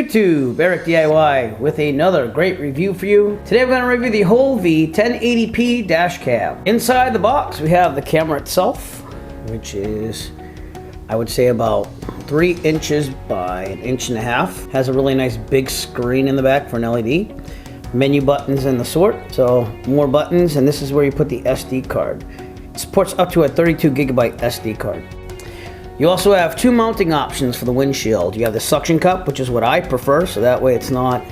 YouTube, Eric DIY with another great review for you. Today we're going to review the WholeV 1080p dash cam. Inside the box we have the camera itself, which is, I would say, about 3 inches by 1.5 inches. Has a really nice big screen in the back for an LED. Menu buttons and the sort, so more buttons, and this is where you put the SD card. It supports up to a 32 gigabyte SD card. You also have 2 mounting options for the windshield. You have the suction cup, which is what I prefer, so that way it's not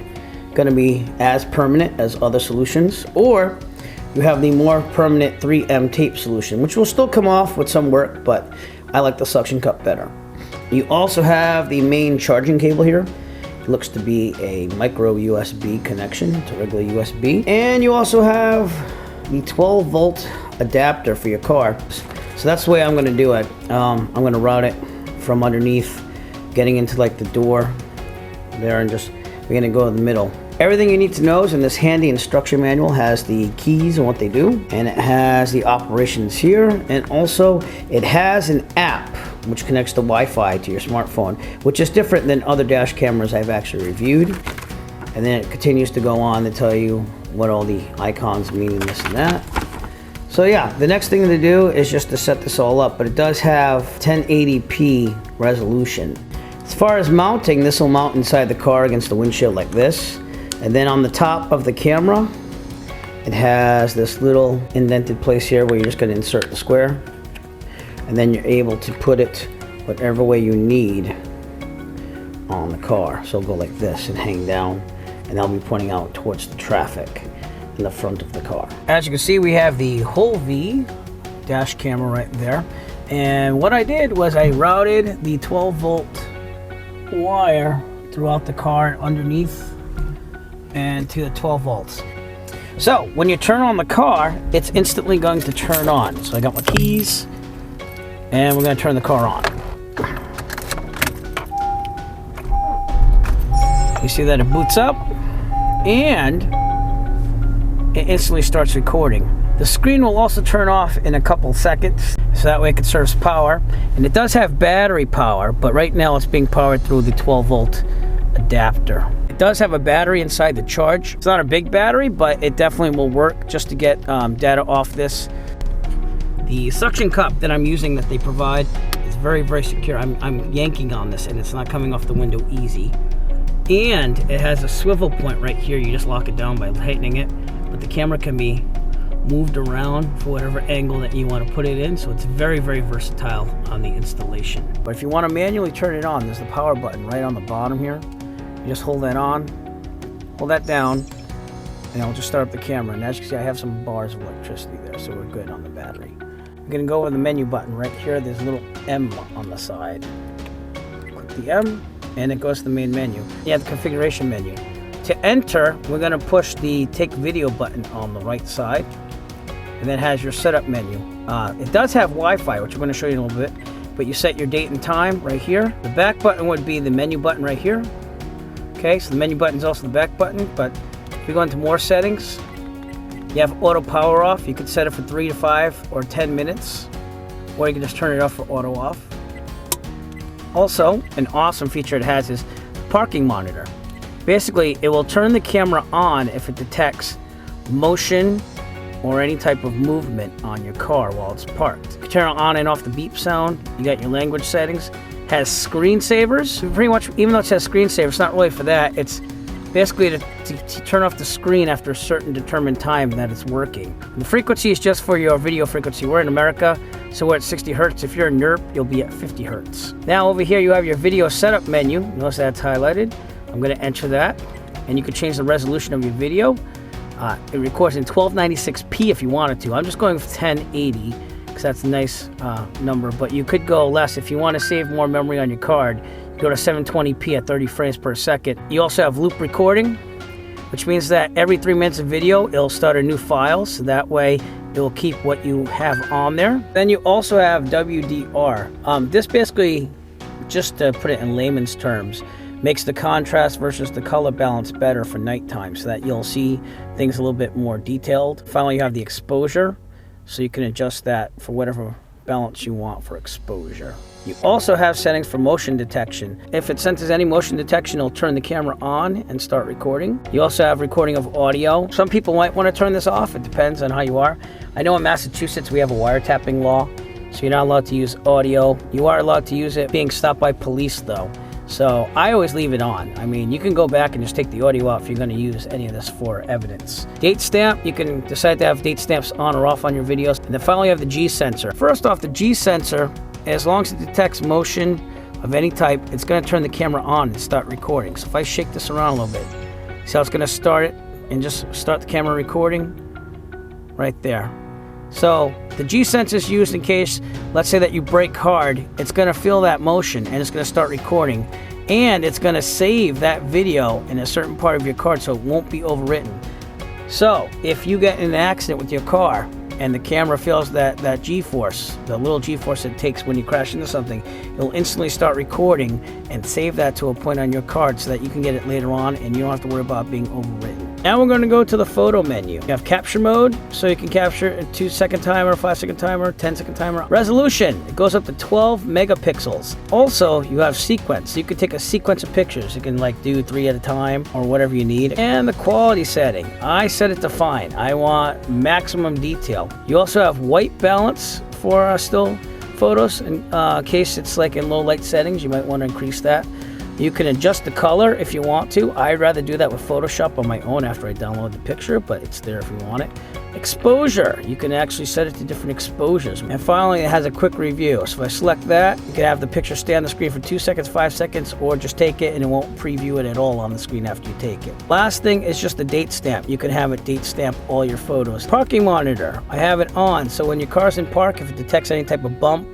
going to be as permanent as other solutions. Or you have the more permanent 3M tape solution, which will still come off with some work, but I like the suction cup better. You also have the main charging cable here. It looks to be a micro USB connection to regular USB. And you also have the 12 volt adapter for your car. So that's the way I'm going to do it. I'm going to route it from underneath, getting into like the door there, and just we're going to go in the middle. Everything you need to know is in this handy instruction manual. Has the keys and what they do, and it has the operations here, and also it has an app which connects to Wi-Fi to your smartphone, which is different than other dash cameras I've actually reviewed. And then it continues to go on to tell you what all the icons mean and this and that. So yeah, the next thing to do is just to set this all up, but it does have 1080p resolution. As far as mounting, this will mount inside the car against the windshield like this. And then on the top of the camera, it has this little indented place here where you're just going to insert the square. And then you're able to put it whatever way you need on the car. So it'll go like this and hang down, and that'll be pointing out towards the traffic in the front of the car. As you can see, we have the WholeV dash camera right there. And what I did was I routed the 12 volt wire throughout the car underneath and to the 12 volts. So when you turn on the car, it's instantly going to turn on. So I got my keys, and we're going to turn the car on. You see that it boots up, and it instantly starts recording. The screen will also turn off in a couple seconds, so that way it conserves power. And it does have battery power, but right now it's being powered through the 12 volt adapter. It does have a battery inside the charge. It's not a big battery, but it definitely will work just to get data off this. The suction cup that I'm using that they provide is very, very secure. I'm yanking on this and it's not coming off the window easy. And it has a swivel point right here. You just lock it down by tightening it. But the camera can be moved around for whatever angle that you want to put it in. So it's very, very versatile on the installation. But if you want to manually turn it on, there's the power button right on the bottom here. You just hold that on, hold that down, and it'll just start up the camera. And as you can see, I have some bars of electricity there, so we're good on the battery. I'm going to go over the menu button right here. There's a little M on the side. Click the M, and it goes to the main menu. You have the configuration menu. To enter, we're going to push the take video button on the right side, and then it has your setup menu. It does have Wi-Fi, which I'm going to show you in a little bit, but you set your date and time right here. The back button would be the menu button right here. Okay, so the menu button is also the back button, but if you go into more settings, you have auto power off. You could set it for 3 to 5 or 10 minutes, or you can just turn it off for auto off. Also, an awesome feature it has is parking monitor. Basically, it will turn the camera on if it detects motion or any type of movement on your car while it's parked. You turn on and off the beep sound. You got your language settings. It has screensavers. Pretty much, even though it says screensaver, it's not really for that. It's basically to turn off the screen after a certain determined time that it's working. And the frequency is just for your video frequency. We're in America, so we're at 60 hertz. If you're in Europe, you'll be at 50 hertz. Now over here you have your video setup menu. Notice that's highlighted. I'm going to enter that, and you can change the resolution of your video. It records in 1296p if you wanted to. I'm just going with 1080 because that's a nice number, but you could go less if you want to save more memory on your card. Go to 720p at 30 frames per second. You also have loop recording, which means that every 3 minutes of video, it'll start a new file, so that way it will keep what you have on there. Then you also have WDR. This basically, just to put it in layman's terms, makes the contrast versus the color balance better for nighttime, so that you'll see things a little bit more detailed. Finally, you have the exposure, so you can adjust that for whatever balance you want for exposure. You also have settings for motion detection. If it senses any motion detection, it'll turn the camera on and start recording. You also have recording of audio. Some people might want to turn this off. It depends on how you are. I know in Massachusetts we have a wiretapping law, so you're not allowed to use audio. You are allowed to use it being stopped by police though. So I always leave it on. I mean, you can go back and just take the audio out if you're going to use any of this for evidence. Date stamp, you can decide to have date stamps on or off on your videos. And then finally you have the G sensor. First off, the G sensor, as long as it detects motion of any type, it's going to turn the camera on and start recording. So if I shake this around a little bit, see how it's going to start it and just start the camera recording right there. So the G sensor is used in case, let's say that you brake hard, it's going to feel that motion and it's going to start recording, and it's going to save that video in a certain part of your card so it won't be overwritten. So if you get in an accident with your car and the camera feels that G-force, the little G-force it takes when you crash into something, it'll instantly start recording and save that to a point on your card so that you can get it later on and you don't have to worry about being overwritten. Now we're going to go to the photo menu. You have capture mode, so you can capture a 2-second timer, 5-second timer, 10-second timer. Resolution, it goes up to 12 megapixels. Also, you have sequence. You can take a sequence of pictures. You can like do 3 at a time or whatever you need. And the quality setting, I set it to fine. I want maximum detail. You also have white balance for still photos in case it's like in low light settings. You might want to increase that. You can adjust the color if you want to. I'd rather do that with Photoshop on my own after I download the picture, but it's there if you want it. Exposure, you can actually set it to different exposures. And finally, it has a quick review. So if I select that, you can have the picture stay on the screen for 2 seconds, 5 seconds, or just take it and it won't preview it at all on the screen after you take it. Last thing is just the date stamp. You can have it date stamp all your photos. Parking monitor, I have it on. So when your car's in park, if it detects any type of bump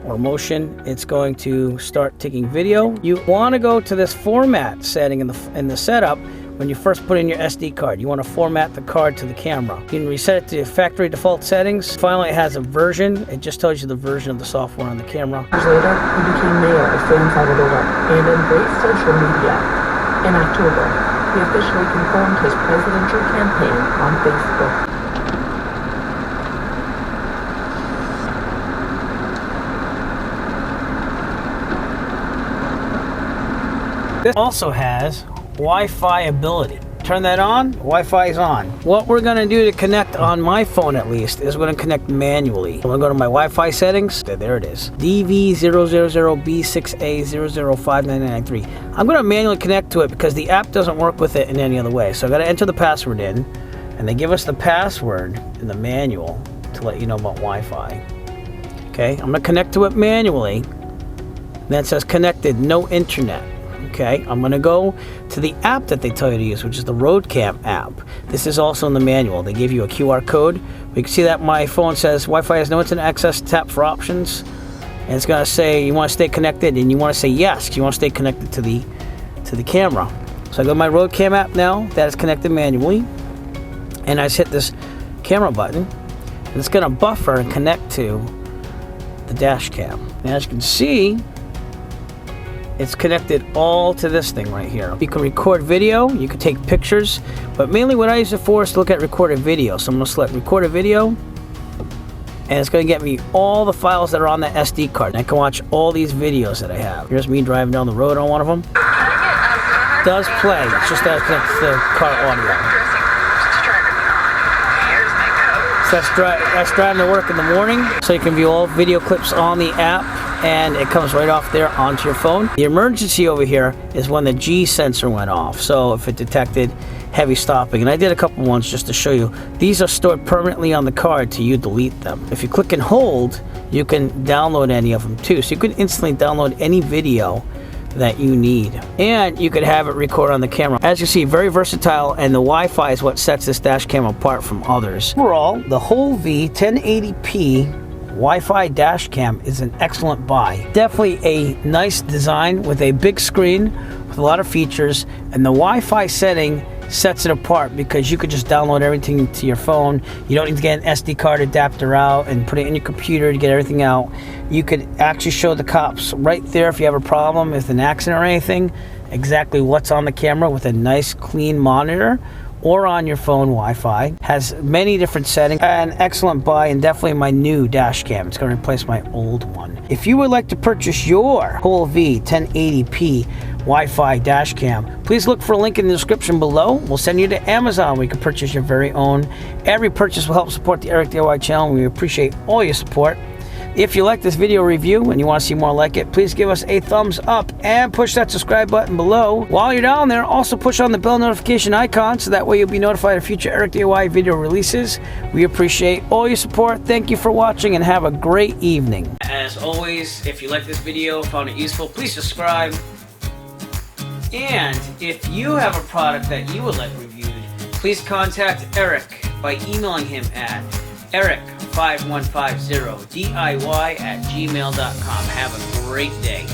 or motion, it's going to start taking video. You want to go to this format setting in the setup when you first put in your SD card. You want to format the card to the camera. You can reset it to factory default settings. Finally, it has a version. It just tells you the version of the software on the camera. Years later, he became mayor of San Salvador and embraced social media. In October, he officially confirmed his presidential campaign on Facebook. This also has Wi-Fi ability. Turn that on, Wi-Fi is on. What we're gonna do to connect on my phone at least is we're gonna connect manually. I'm gonna go to my Wi-Fi settings. There it is. DV000B6A005993. I'm gonna manually connect to it because the app doesn't work with it in any other way. So I gotta enter the password in, and they give us the password in the manual to let you know about Wi-Fi. Okay, I'm gonna connect to it manually. Then it says connected, no internet. Okay, I'm going to go to the app that they tell you to use, which is the RoadCam app. This is also in the manual. They give you a QR code. You can see that my phone says Wi-Fi has no internet access, tap for options. And it's going to say you want to stay connected, and you want to say yes, because you want to stay connected to the camera. So I go to my RoadCam app now. That is connected manually. And I just hit this camera button. And it's going to buffer and connect to the dash cam. And as you can see, it's connected all to this thing right here. You can record video, you can take pictures, but mainly what I use it for is to look at recorded video. So I'm going to select recorded video, and it's going to get me all the files that are on the SD card. And I can watch all these videos that I have. Here's me driving down the road on one of them. It does play, it's just that it connects to the car audio. So that's driving to work in the morning. So you can view all video clips on the app, and it comes right off there onto your phone. The emergency over here is when the G sensor went off. So if it detected heavy stopping, and I did a couple ones just to show you. These are stored permanently on the card till you delete them. If you click and hold, you can download any of them too. So you can instantly download any video that you need, and you could have it record on the camera. As you see, very versatile, and the Wi-Fi is what sets this dash cam apart from others. Overall, the WholeV 1080p Wi-Fi dash cam is an excellent buy. Definitely a nice design with a big screen with a lot of features, and the Wi-Fi setting sets it apart because you could just download everything to your phone. You don't need to get an SD card adapter out and put it in your computer to get everything out. You could actually show the cops right there if you have a problem with an accident or anything, exactly what's on the camera with a nice clean monitor. or on your phone Wi-Fi. Has many different settings. An excellent buy, and definitely my new dash cam. It's going to replace my old one. If you would like to purchase your WholeV 1080p Wi-Fi dash cam, please look for a link in the description below. We'll send you to Amazon where you can purchase your very own. Every purchase will help support the Eric DIY channel, and we appreciate all your support. If you like this video review and you want to see more like it, please give us a thumbs up and push that subscribe button below. While you're down there, also push on the bell notification icon so that way you'll be notified of future Eric DIY video releases. We appreciate all your support. Thank you for watching and have a great evening. As always, if you like this video, found it useful, please subscribe. And if you have a product that you would like reviewed, please contact Eric by emailing him at eric5150diy@gmail.com. Have a great day.